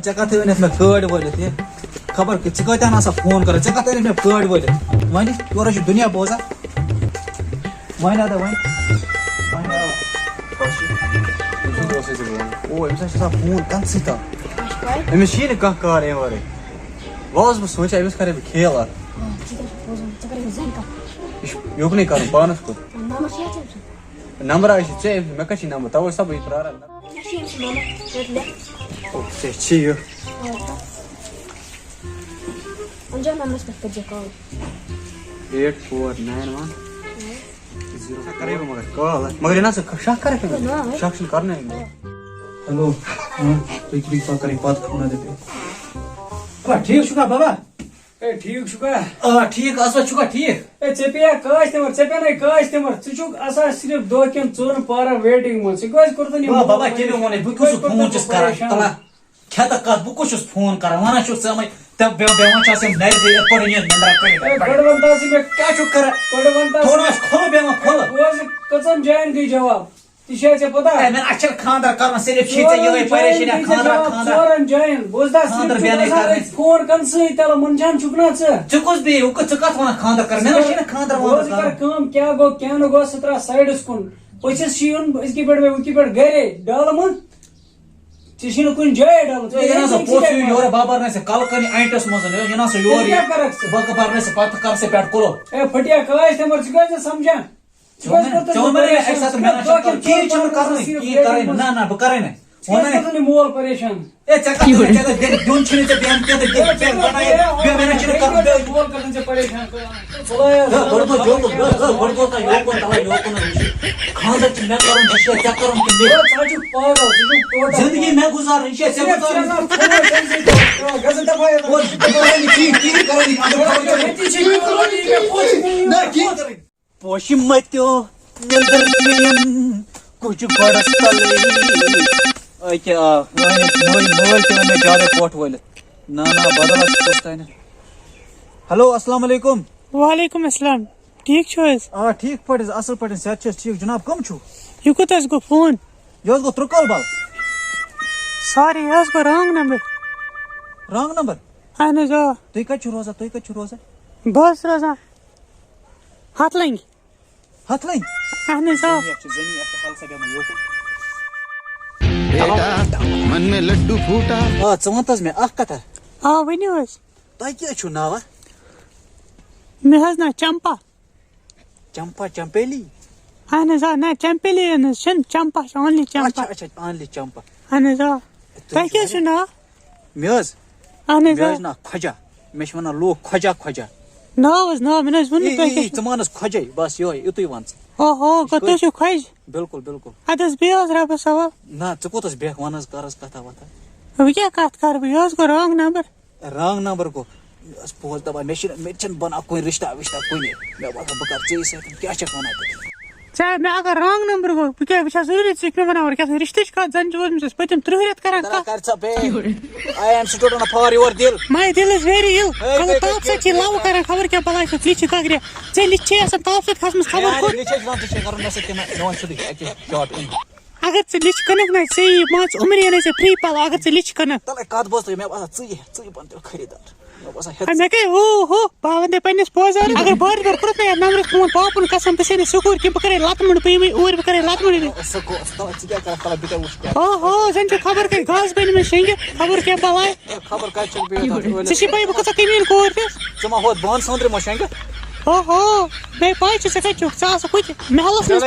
ژےٚ کَتھ أنِتھ مےٚ گٲڑۍ وٲلِتھ یہِ خبر ژٕ کۭتیاہن آسان فون کران ژےٚ کَتھ أنِتھ مےٚ گٲڑۍ وٲلِتھ وۄنۍ یورٕ چھُ دُنیا بوزان وۄنۍ اَدا وۄنۍ او أمِس حظ چھُ آسان فون کَنسٕے تام أمِس چھِی نہٕ کانٛہہ کار اَمہِ وَرٲے وۄنۍ اوسُس بہٕ سونٛچان أمِس کَرے بہٕ کھیل اکھ یہِ چھُ یوٚکنُے کَرُن پانَس کُن نمبر آسہِ ژےٚ مےٚ کَتہِ چھُے نمبر تَوَے چھُسا بہٕ یہِ پرٛاران ژےٚ چھِ یہِ 8491 کرے بہٕ مگر کال مگر یہِ نہ ژٕ شک کَرکھ شک چھُنہٕ کَرنٕے ہیلو تُہۍ کٔرِو کَرٕنۍ پَتہٕ خبر ٹھیک چھُکھا بابا اے ٹھیک چھُکھا ٹھیٖک اصل چھُکھا ٹھیٖک اے ژےٚ پیٚیا کاسٹمر ژےٚ پیٚنَے کاسٹمر ژٕ چھُکھ آسان صرف دۄہ کٮ۪ن 4 پارن ویٹنگ منٛز ژٕ کیٛازِ کوٚرتھن یہِ بابا کٔمۍ ووٚنُے بہٕ کُس فون چھُس کران کھٮ۪تہٕ کَتھ بہٕ کُس چھُس فون کران وَنان چھُکھ ژٕ بیٚہوان چھِ آسان نَرِ یِتھ پٲٹھۍ نِندرا کٔرِتھ گۄڈٕ وَن تاسٕے مےٚ کیٛاہ چھُکھ کران گۄڈٕ وَن تاسٕے تھوڑا کھُلہٕ بیٚہوان کھُلہٕ بوزِ کٔژَن جاین گٔے جواب تہِ چھا ژےٚ پتہ مےٚ اَسہِ چھِ خاندر کرُن صرف چھی ژےٚ یِہوٚے پریشٲنی خاندر 4 جاین بوزدا فون کَنسٕے تَلہٕ منجان چھُکھ نا ژٕ ژٕ کُس بیٚیہِ ژٕ کَتھ وَنان خاندر کر مےٚ نہ چھُے نہٕ خاندر بوز کر کٲم کیٛاہ گوٚو کیٛاہ نہٕ گوٚو سُہ ترٛاو سایڈَس کُن پٔژھِس چھُ یُن أزکہِ پٮ۪ٹھ وٕکہِ پٮ۪ٹھ گرے ڈالہٕ مہ ژےٚ چھُے نہٕ کُنہِ جایہِ ڈالُن یورٕ بابا رنہِ ژٕ کَلہٕ اینٹس منٛز یہِ نہ سا یورٕ کیٛاہ کَرکھ ژٕ بہٕ برنہٕ ژٕ پتہٕ کر ژٕ پٮ۪ٹھ کُلو اے پھٹیا کاسٹمر ژٕ کیٛازِ نہٕ سمجھان نہ بہٕ کرے نہٕ مول پریشان دیُن چھُنہٕ ژےٚ مول کَرن ژےٚ پریشان خاندر چھُ مےٚ کرُن ژےٚ کرُن پاگل زندگی مےٚ گُزارٕنۍ پوشہِ متیو نِندر کُچھ گۄڈس تلے أکیٛاہ مٲلۍ تہِ ووٚن مےٚ زیادے پوٹھ وٲلِتھ نہ بدل آسہِ کُس تانۍ ہیلو السلام علیکم وعلیکم السلام ٹھیک چھو حظ ٹھیک پٲٹھۍ حظ اصل پٲٹھۍ صحت چھِ حظ ٹھیک جناب کٕم چھُو یہ کوٚت حظ گوٚو فون یہِ حظ گوٚو ترٛکول بل سوری یہِ حظ گوٚو رانگ نمبر رانگ نمبر اہن حظ تُہۍ کتہِ چھِو روزان بہٕ حظ روزان ہتھ لنگہِ ہتھ لنگہِ اہن حظ من میں لڈو پھوٹا ژٕ وَن تہٕ حظ مےٚ اکھ کتھا ؤنِو حظ تۄہہِ کیٛاہ چھُو ناو مےٚ حظ ناو چمپا چمپا چمپیلی اہن حظ نہ چمپیلی حظ چھُنہٕ چمپا چھُ اونلی چمپا اچھا آنلی چمپا اہن حظ تۄہہِ کیٛاہ چھُو ناو مےٚ حظ اہن حظ مےٚ حظ ناو خۄجا مےٚ چھِ وَنان لوٗکھ خۄجا خۄجا ناو حظ ناو مےٚ نہ حظ ووٚنُے تۄہہِ ژٕ مان حظ خۄجے بس یِہوے یِتُے وَن ژٕ اوہو گوٚو تُہۍ چھِو خۄش بِلکُل بِلکُل اَدٕ حظ بیٚیہِ حظ رۄبَس حوال نہ ژٕ کوٚت حظ بیٚہکھ وَن حظ کر حظ کتھا وتھا وۄنۍ کیٛاہ کَتھ کَرٕ بہٕ یہِ حظ گوٚو رانگ نمبر رانگ نمبر گوٚو مےٚ ٲس بوز دپان مےٚ چھِنہٕ بنان کُنہِ رِشتہ وِشتہ کُنہِ مےٚ باسان بہٕ کر ژےٚ سۭتۍ کیٛاہ چھکھ وَنان ژےٚ مےٚ اگر رانگ نمبر گوٚو بہٕ کیٛاہ بہٕ چھَس ضروٗری ژٕ مےٚ وَنان کیٛاہ رِشتٕچ کَتھ زَن چھِ اوسمُت پٔتِم 30 رٮ۪تھ کران کَتھ کر ژٕ بیٚیہِ آی ایم سٹوڈنٹ فار یور دِل ماے دِل از ویری اِل تاپھ سۭتۍ چھِ لَو کران خبر کیٛاہ بلاے چھِ لِچہِ کاکرِ ژےٚ لِچ چھے آسان تاپھ سۭتۍ کھسمٕژ خبر کوٚت اگر ژٕ لِچ کٕنکھ نہ ژےٚ یی مان ژٕ عمرِ یی نہٕ ژےٚ فری پَلو اگر ژٕ لِچ کٕنکھ تَلے کتھ بوز تُہۍ مےٚ باسان ژٕے بن تیٚلہِ خریٖدار مےٚ باسان مےٚ گٔے ہو بہٕ وَنہٕ تۄہہِ پنٛنِس پوزارَس اگر بارِ بار کوٚرُتھ مےٚ یَتھ نمبرَس فون پاپُن قسم بہٕ چھسے نہٕ سکوٗر کینٛہہ بہٕ کَرے لَتہٕ مٔنٛڈ بہٕ یِمے اوٗرۍ بہٕ کَرے لَتہٕ مٔنٛڈ خبر اوہو زَن چھُ خبر کَتہِ گاسہٕ بٔنۍ مےٚ شیٚنگِتھ خبر کیٛاہ بلاے کَتہِ چھُ ژےٚ چھِ پَے بہٕ کۭژاہ کٔمیٖن کوٗر چھَس ژٕ ما ہوت بانہٕ سٲنٛدرِ ما شیٚنگِتھ اوہو مےٚ پاے چھِ ژٕ کَتہِ چھُکھ ژٕ آسکھ ہُتہِ محلَس منٛز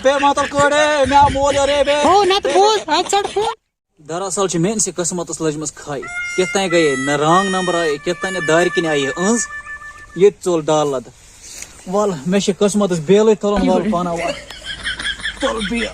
بے ماتل کٔڑ مےٚ آو مول یورٕ ہو نَتہٕ بوز اَدٕ ژَٹ فون دراصل چھِ میٲنسٕے قٕسمَتس لٔجمٕژ کھے کِتھ تانۍ گٔیے نہ رانگ نمبر آیے کِتھ تانۍ دارِ کِنۍ آیے أنٛز ییٚتہِ ژوٚل ڈال لد وَلہٕ مےٚ چھِ قٕسمَتس بیلٕے تُلُن وَلہٕ پانہ وَل تُل بیل